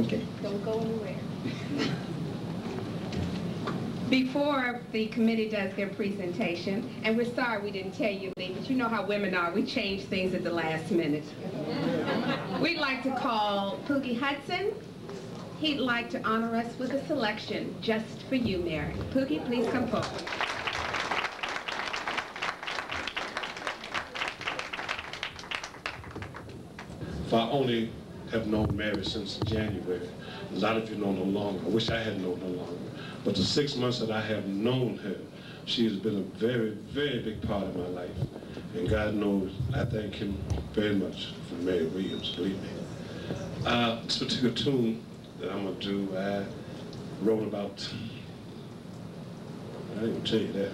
Okay. Don't go anywhere. Before the committee does their presentation, and we're sorry we didn't tell you, Lee, but you know how women are. We change things at the last minute. We'd like to call Poogie Hudson. He'd like to honor us with a selection just for you, Mary. Poogie, please come forward. If I only have known Mary since January, a lot of you know no longer. I wish I had known no longer. But the 6 months that I have known her, she has been a very, very big part of my life. And God knows I thank him very much for Mary Williams, believe me. This particular tune that I'm going to do, I wrote about, I didn't even tell you that.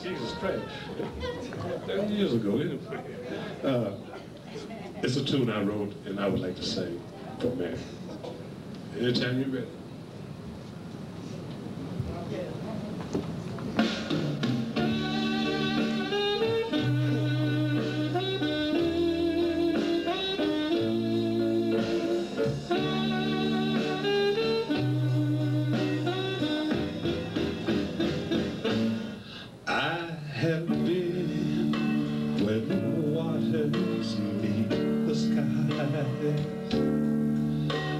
Jesus Christ, 30 years ago, anyway. It's a tune I wrote and I would like to sing for Mary. Anytime you're ready. I have been where the waters meet the skies.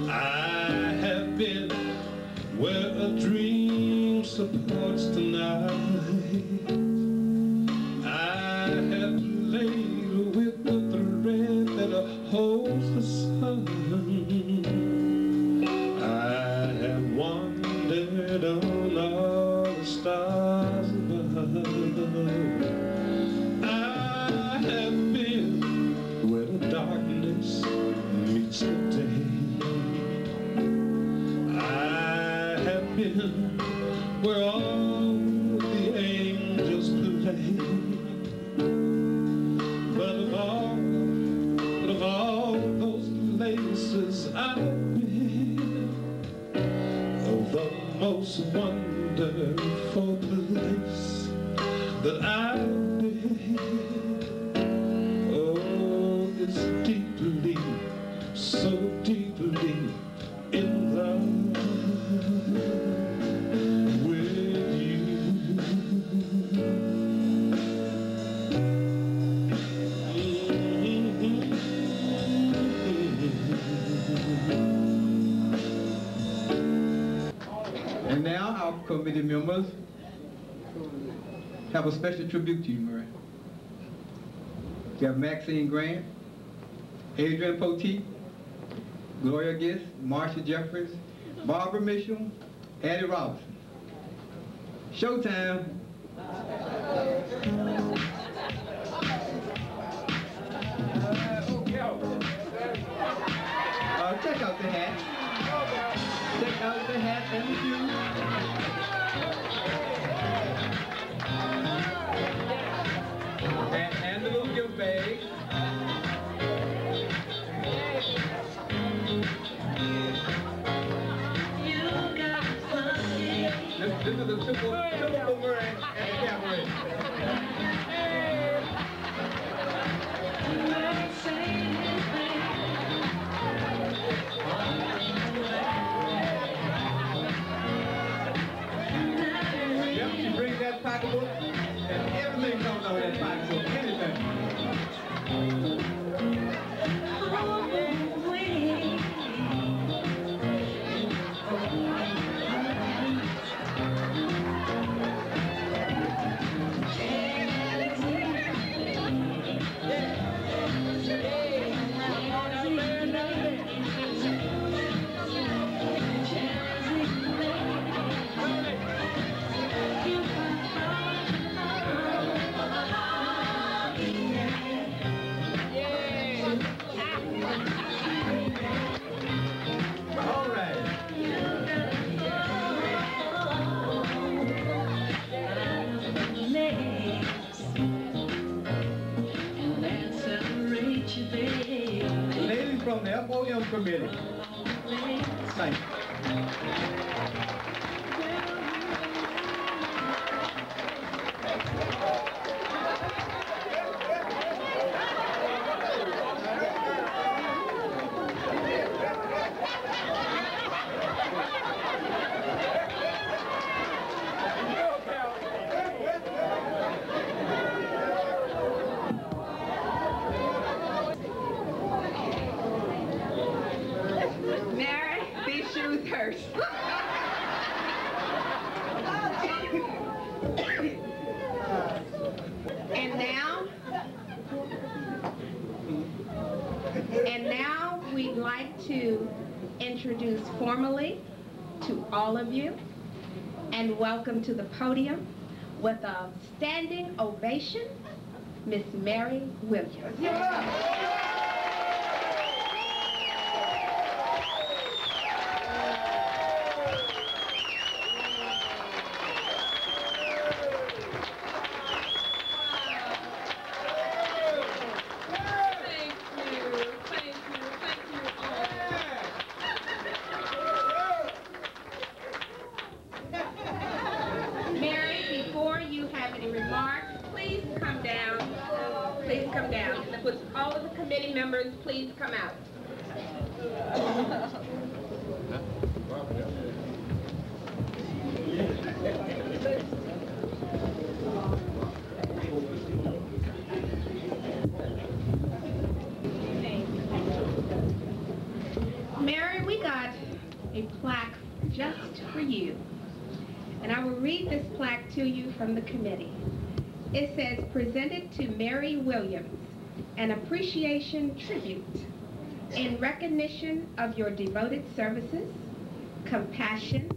I have been where a dream supports the night. I have played with the thread that holds the sun. I have wandered on all the stars above. I have been where the darkness meets the day. I have been where all the angels play. But of all those places I've been, the most wonderful place that I've been, oh, is deeply, so deeply in love with you. And now our committee members have a special tribute to you, Murray. We have Maxine Grant, Adrian Poteet, Gloria Gist, Marsha Jeffries, Barbara Mitchell, Addie Robinson. Showtime. Check out the hat. Check out the hat and the shoes. And the little gift bag. This is a simple Murray and Cabaret. Yep, she brings that pocketbook, and everything comes out of that pocketbook, anything. From the FOM committee. Thank you. And now we'd like to introduce formally to all of you and welcome to the podium with a standing ovation, Miss Mary Williams. All of the committee members, please come out. Mary, we got a plaque just for you. And I will read this plaque to you from the committee. It says, presented to Mary Williams, an appreciation tribute in recognition of your devoted services, compassion,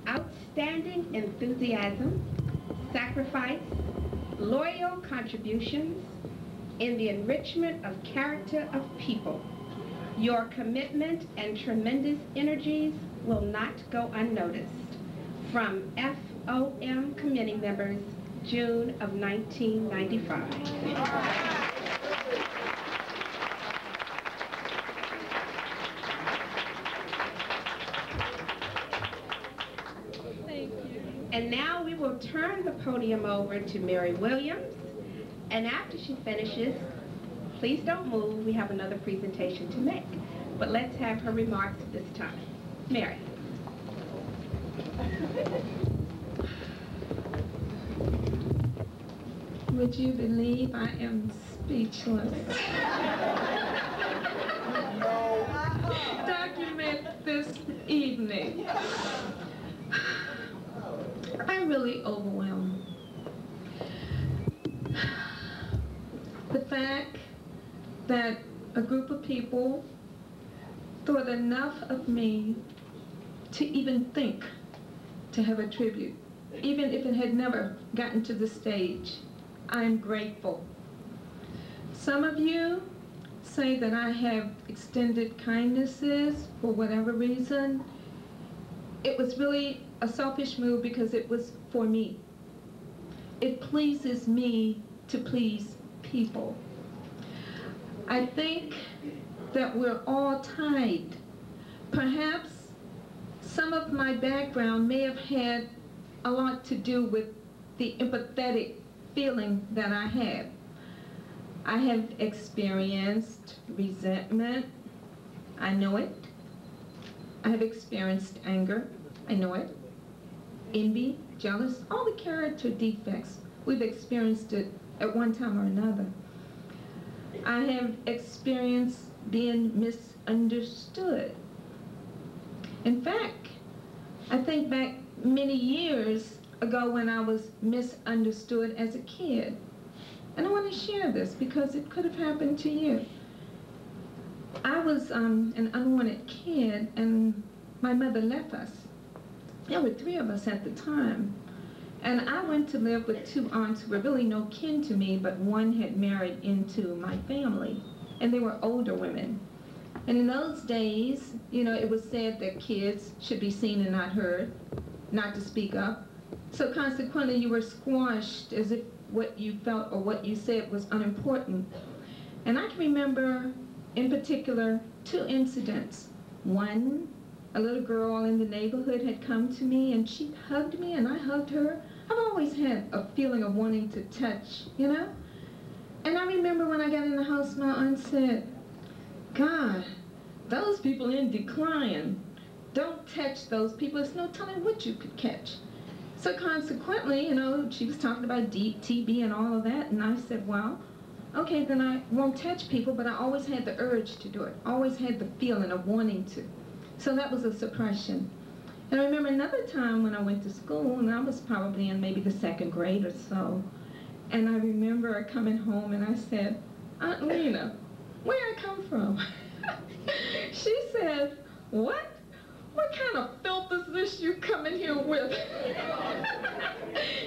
outstanding enthusiasm, sacrifice, loyal contributions in the enrichment of character of people. Your commitment and tremendous energies will not go unnoticed. From FOM committee members, June of 1995. And now we will turn the podium over to Mary Williams. And after she finishes, please don't move. We have another presentation to make. But let's have her remarks this time. Mary. Would you believe I am speechless? Document this evening. I'm really overwhelmed. The fact that a group of people thought enough of me to even think to have a tribute, even if it had never gotten to the stage, I'm grateful. Some of you say that I have extended kindnesses for whatever reason. It was really a selfish move because it was for me. It pleases me to please people. I think that we're all tied. Perhaps some of my background may have had a lot to do with the empathetic feeling that I have. I have experienced resentment. I know it. I have experienced anger. I know it. Envy, jealous, all the character defects. We've experienced it at one time or another. I have experienced being misunderstood. In fact, I think back many years ago when I was misunderstood as a kid. And I want to share this because it could have happened to you. I was an unwanted kid and my mother left us. There were 3 of us at the time. And I went to live with 2 aunts who were really no kin to me, but one had married into my family. And they were older women. And in those days, you know, it was said that kids should be seen and not heard, not to speak up. So consequently, you were squashed as if what you felt or what you said was unimportant. And I can remember, in particular, 2 incidents. One, a little girl in the neighborhood had come to me and she hugged me and I hugged her. I've always had a feeling of wanting to touch, you know? And I remember when I got in the house, my aunt said, God, those people in decline. Don't touch those people. There's no telling what you could catch. So consequently, you know, she was talking about TB and all of that, and I said, well, okay, then I won't touch people, but I always had the urge to do it. Always had the feeling of wanting to. So that was a suppression. And I remember another time when I went to school, and I was probably in maybe the 2nd grade or so, and I remember coming home and I said, Aunt Lena, where I come from? She said, what? What kind of filth is this you come in here with?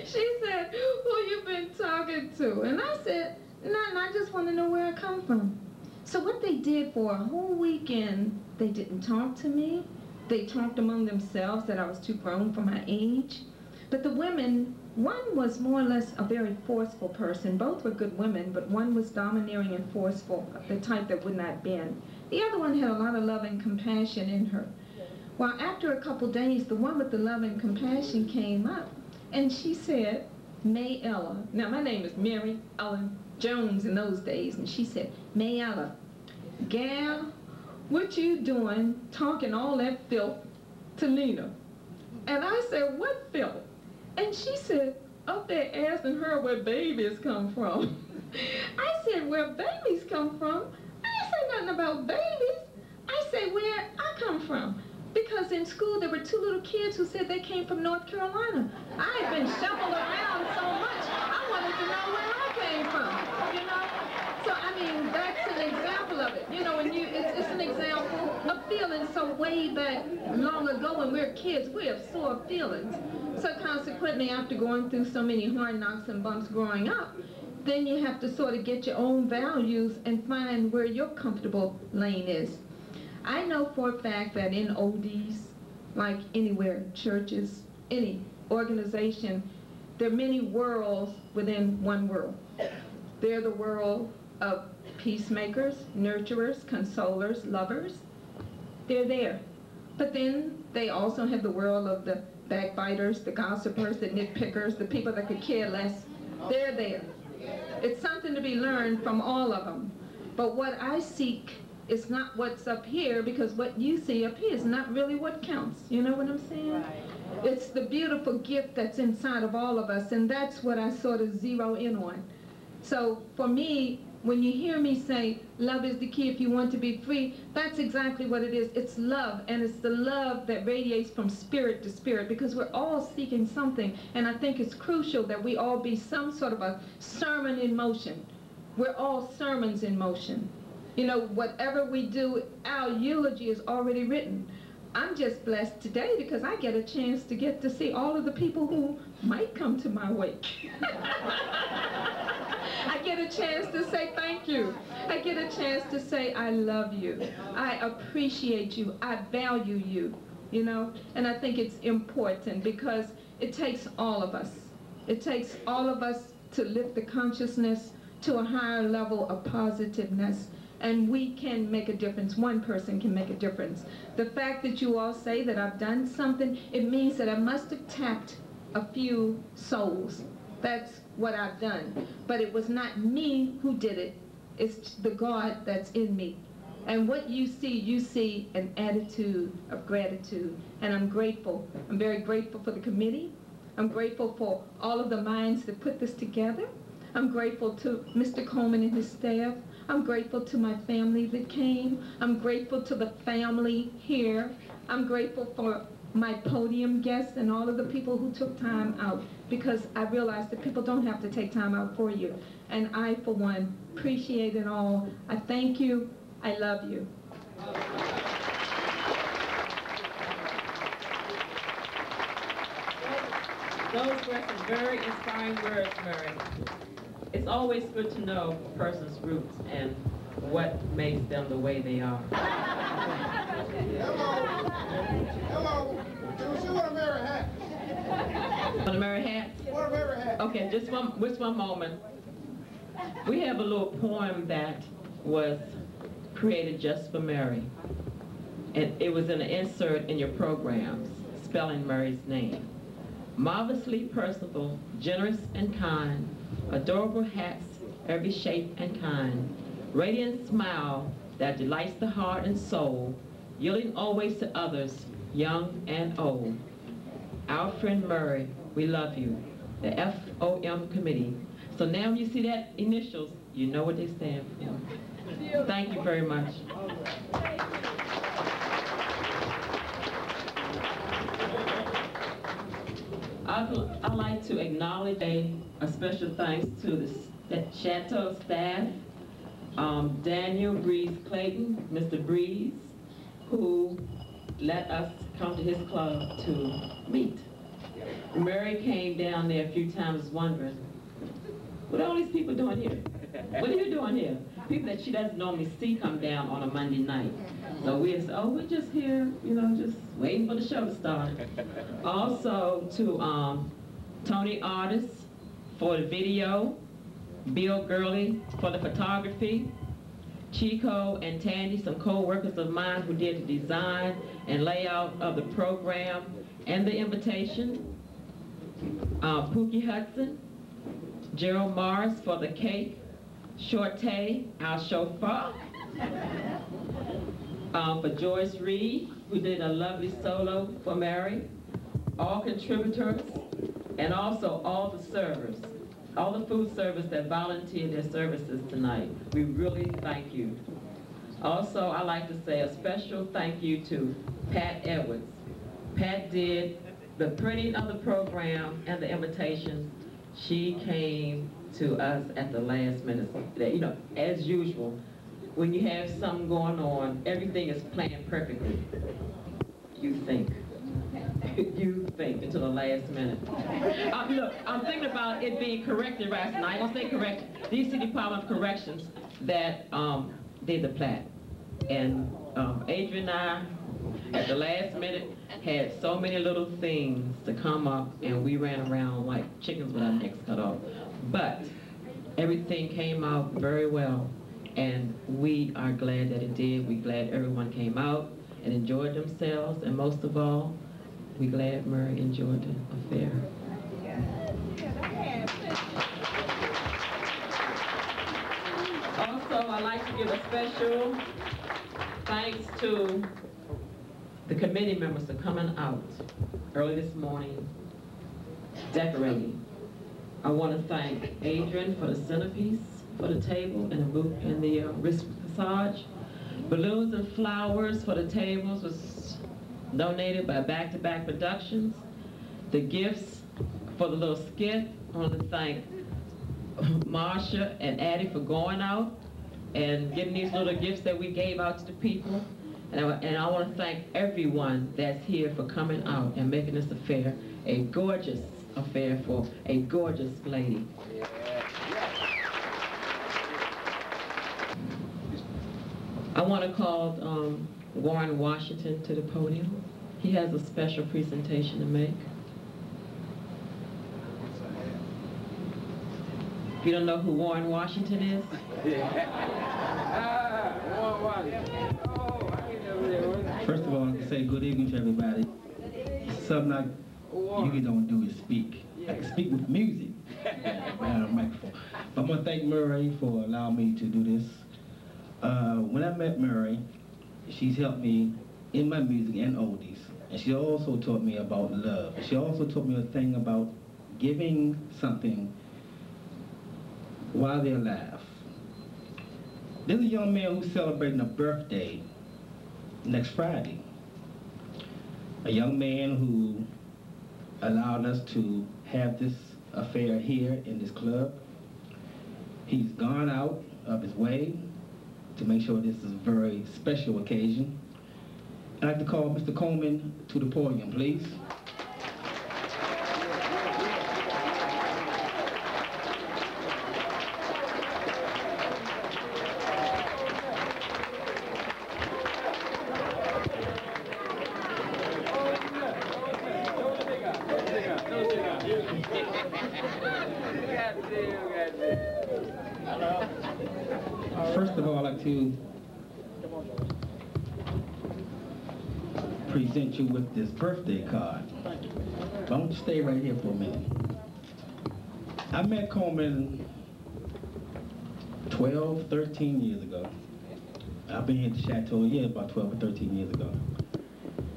She said, who you been talking to? And I said, nothing, I just want to know where I come from. So what they did for a whole weekend, they didn't talk to me. They talked among themselves that I was too grown for my age. But the women, one was more or less a very forceful person. Both were good women, but one was domineering and forceful, the type that would not bend. The other one had a lot of love and compassion in her. Well, after a couple days, the one with the love and compassion came up, and she said, May Ella. Now, my name is Mary Ellen Jones in those days, and she said, May Ella, gal, what you doing talking all that filth to Lena? And I said, what filth? And she said, up there asking her where babies come from. I said, where babies come from? I didn't say nothing about babies. I said, where I come from. Because in school there were two little kids who said they came from North Carolina. I had been shuffled around so much, I wanted to know where I came from, you know? So, I mean, that's an example of it. You know, and it's an example of feelings. So way back long ago when we were kids, we have sore feelings. So consequently, after going through so many hard knocks and bumps growing up, then you have to sort of get your own values and find where your comfortable lane is. I know for a fact that in oldies, like anywhere, churches, any organization, there are many worlds within one world. They're the world of peacemakers, nurturers, consolers, lovers. They're there. But then they also have the world of the backbiters, the gossipers, the nitpickers, the people that could care less. They're there. It's something to be learned from all of them. But what I seek is not what's up here, because what you see up here is not really what counts. You know what I'm saying? Right. It's the beautiful gift that's inside of all of us, and that's what I sort of zero in on. So for me, when you hear me say, love is the key if you want to be free, that's exactly what it is. It's love, and it's the love that radiates from spirit to spirit, because we're all seeking something, and I think it's crucial that we all be some sort of a sermon in motion. We're all sermons in motion. You know, whatever we do, our eulogy is already written. I'm just blessed today because I get a chance to get to see all of the people who might come to my wake. I get a chance to say thank you. I get a chance to say I love you. I appreciate you. I value you, you know? And I think it's important because it takes all of us. It takes all of us to lift the consciousness to a higher level of positiveness. And we can make a difference. One person can make a difference. The fact that you all say that I've done something, it means that I must have tapped a few souls. That's what I've done. But it was not me who did it. It's the God that's in me. And what you see an attitude of gratitude. And I'm grateful. I'm very grateful for the committee. I'm grateful for all of the minds that put this together. I'm grateful to Mr. Coleman and his staff. I'm grateful to my family that came. I'm grateful to the family here. I'm grateful for my podium guests and all of the people who took time out, because I realize that people don't have to take time out for you. And I, for one, appreciate it all. I thank you. I love you. Those were some very inspiring words, Murray. It's always good to know a person's roots and what makes them the way they are. Hello. Can you want to wear a hat? Want to marry hats? Want to wear a hat? Okay, just one moment. We have a little poem that was created just for Mary. And it was in an insert in your programs, spelling Mary's name. Marvelously personable, generous and kind, adorable hats, every shape and kind, radiant smile that delights the heart and soul, yielding always to others, young and old. Our friend Murray, we love you. The FOM committee. So now when you see that initials, you know what they stand for. Thank you very much. I'd like to acknowledge a special thanks to the Chateau staff Daniel Breeze Clayton, Mr. Breeze, who let us come to his club to meet. Mary came down there a few times wondering, what are all these people doing here? What are you doing here? People that she doesn't normally see come down on a Monday night. So we said, oh, we're just here, you know, just waiting for the show to start. Also to Tony Artis for the video, Bill Gurley for the photography, Chico and Tandy, some co-workers of mine who did the design and layout of the program and the invitation, Pookie Hudson, Gerald Morris for the cake, Shortay, our chauffeur, for Joyce Reed, who did a lovely solo for Mary, all contributors, and also all the servers, all the food service that volunteered their services tonight. We really thank you. Also, I'd like to say a special thank you to Pat Edwards. Pat did the printing of the program and the invitation. She came to us at the last minute. You know, as usual, when you have something going on, everything is planned perfectly. You think. You think until the last minute. Look, I'm thinking about it being corrected right now. I don't say corrected. DC Department of Corrections that did the plat. And Adrian and I, at the last minute, had so many little things to come up, and we ran around like chickens with our necks cut off. But everything came out very well, and we are glad that it did. We're glad everyone came out and enjoyed themselves, and most of all, we're glad Murray enjoyed the affair. Also, I'd like to give a special thanks to the committee members for coming out early this morning, decorating. I want to thank Adrian for the centerpiece, for the table and the wrist massage. Balloons and flowers for the tables was donated by Back to Back Productions. The gifts for the little skit, I want to thank Marsha and Addie for going out and getting these little gifts that we gave out to the people. And I want to thank everyone that's here for coming out and making this affair a gorgeous affair for a gorgeous lady. I want to call Warren Washington to the podium. He has a special presentation to make. If you don't know who Warren Washington is, first of all, I can say good evening to everybody. Something you don't do is speak. I can speak with music, on a microphone. But I'm gonna thank Murray for allowing me to do this. When I met Murray, she's helped me in my music and oldies. And she also taught me about love. She also taught me a thing about giving something while they're alive. There's a young man who's celebrating a birthday next Friday. A young man who allowed us to have this affair here in this club. He's gone out of his way to make sure this is a very special occasion. I'd like to call Mr. Coleman to the podium, please. First of all, I'd like to present you with this birthday card. But I want you to stay right here for a minute. I met Coleman 12, 13 years ago. I've been here at the Chateau, about 12 or 13 years ago.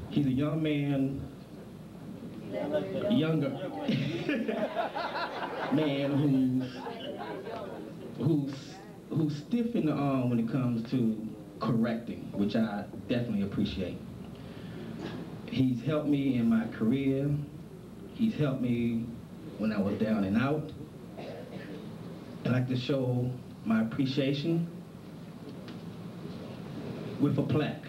He's a young man, younger man who's stiff in the arm when it comes to correcting, which I definitely appreciate. He's helped me in my career. He's helped me when I was down and out. I'd like to show my appreciation with a plaque.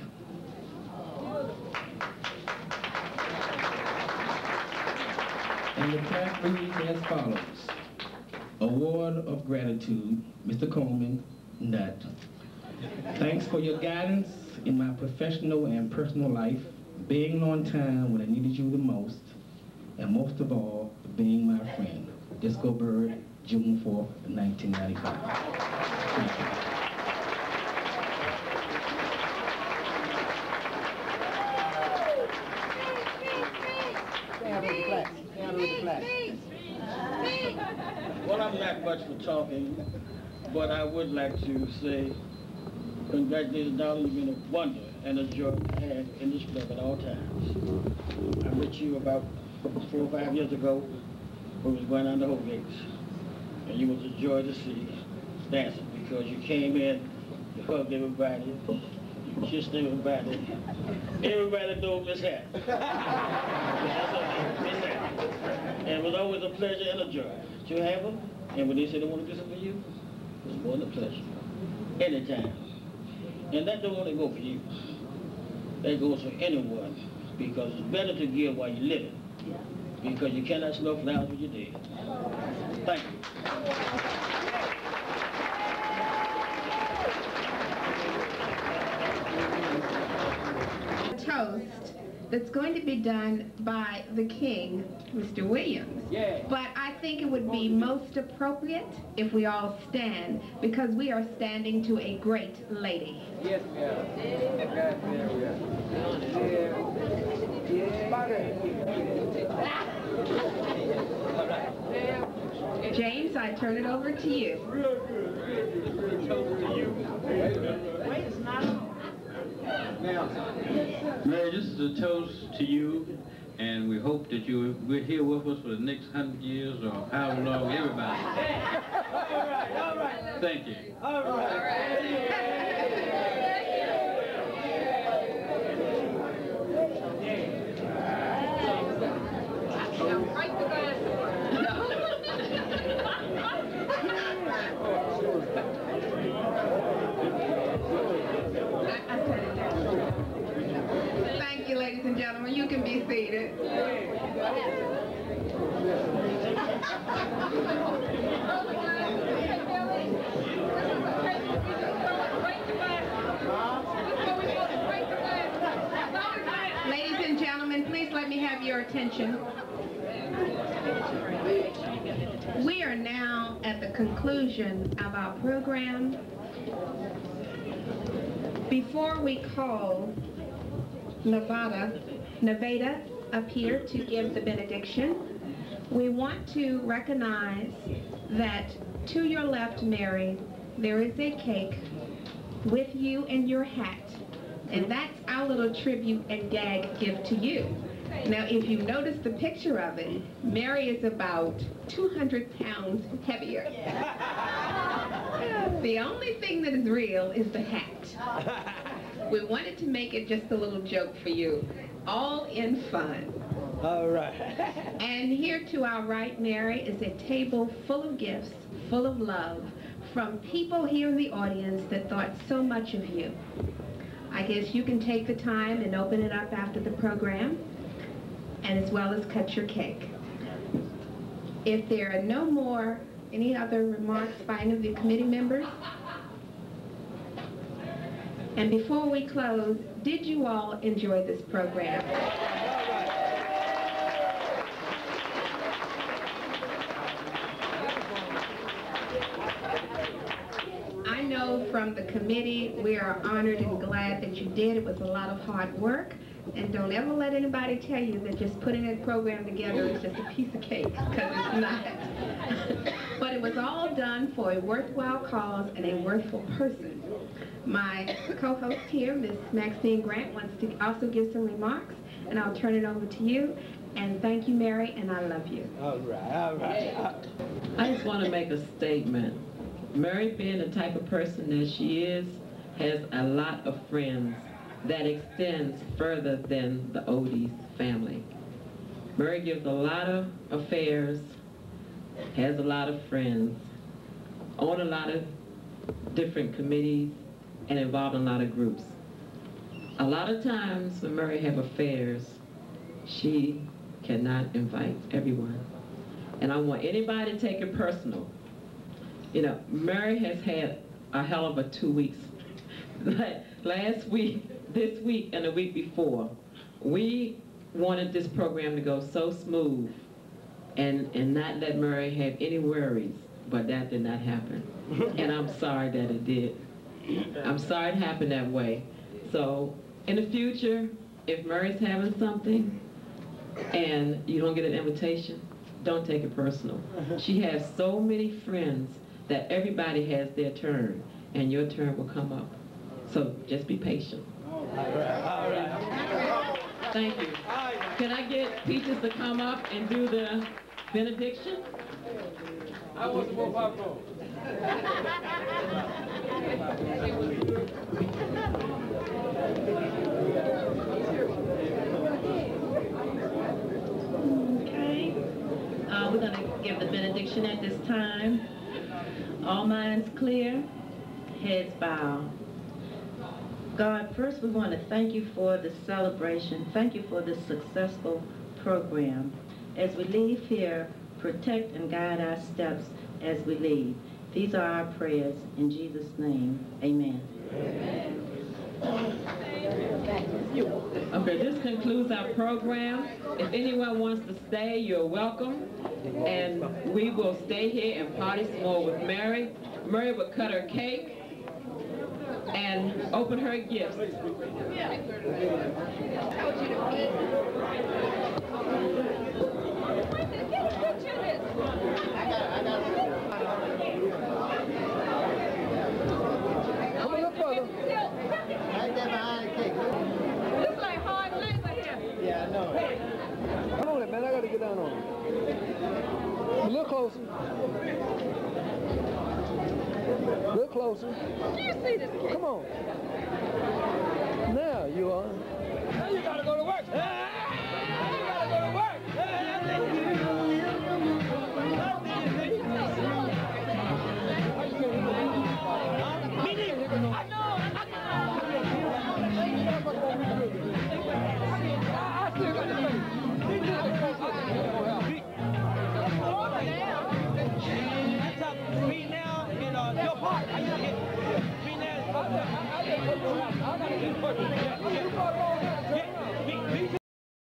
And the plaque reads as follows. Award of Gratitude, Mr. Coleman, Nutt. Thanks for your guidance in my professional and personal life, being on time when I needed you the most, and most of all, being my friend. Disco Bird, June 4th, 1995. Thank you. Well, I'm not much for talking, but I would like to say, congratulations, darling. You've been a wonder and a joy to have in this club at all times. I met you about 4 or 5 years ago when we was going down the Hope Gates, and you was a joy to see dancing because you came in, you hugged everybody, you kissed everybody. Everybody knows Miss Hat. Miss Hat. And it was always a pleasure and a joy to have her. And when they said they want to do something for you, it was more than a pleasure. Anytime. And that don't only go for you. That goes for anyone. Because it's better to give while you're living. Because you cannot smell flowers when you're dead. Thank you. Toast that's going to be done by the King, Mr. Williams. Yeah. But I think it would be most appropriate if we all stand, because we are standing to a great lady. Yes, James, I turn it over to you. Mary, this is a toast to you, and we hope that you will here with us for the next 100 years or however long, everybody. All right. Thank you. All right. Thank you, ladies and gentlemen. You can be seated. Ladies and gentlemen, please let me have your attention. We are now at the conclusion of our program. Before we call Nevada up here to give the benediction, we want to recognize that to your left, Mary, there is a cake with you and your hat. And that's our little tribute and gag gift to you. Now, if you notice the picture of it, Mary is about 200 pounds heavier. The only thing that is real is the hat. We wanted to make it just a little joke for you, all in fun. All right. And here to our right, Mary, is a table full of gifts, full of love, from people here in the audience that thought so much of you. I guess you can take the time and open it up after the program, and as well as cut your cake. If there are no more, any other remarks by any of the committee members? And before we close, did you all enjoy this program? I know from the committee, we are honored and glad that you did. It was a lot of hard work. And don't ever let anybody tell you that just putting a program together is just a piece of cake, because it's not. But it was all done for a worthwhile cause and a worthwhile person. My co-host here, Ms. Maxine Grant, wants to also give some remarks, and I'll turn it over to you. And thank you, Mary, and I love you. All right. I just want to make a statement. Mary, being the type of person that she is, has a lot of friends that extends further than the Otis family. Mary gives a lot of affairs, has a lot of friends, on a lot of different committees, and involved in a lot of groups. A lot of times when Murray have affairs, she cannot invite everyone. And I want anybody to take it personal. You know, Murray has had a hell of a 2 weeks. Last week, this week, and the week before, we wanted this program to go so smooth and not let Murray have any worries, but that did not happen. And I'm sorry that it did. I'm sorry it happened that way. So in the future, if Murray's having something and you don't get an invitation, don't take it personal. She has so many friends that everybody has their turn, and your turn will come up. So just be patient. All right. Thank you. Can I get Peaches to come up and do the benediction? I want to go back home. Okay. We're going to give the benediction at this time. All minds clear, heads bowed. God, first we want to thank you for the celebration. Thank you for this successful program. As we leave here, protect and guide our steps as we leave. These are our prayers. In Jesus' name, amen. Okay, this concludes our program. If anyone wants to stay, you're welcome. And we will stay here and party some more with Mary. Mary will cut her cake and open her gifts. Come a little further. Right there behind the cake. Looks like hard labor here. Yeah, I know. Come on, man. I got to get down on it. A little closer. A little closer. You see this cake? Come on. Now you are. Now you got to go to work. You got to go to work. I got to get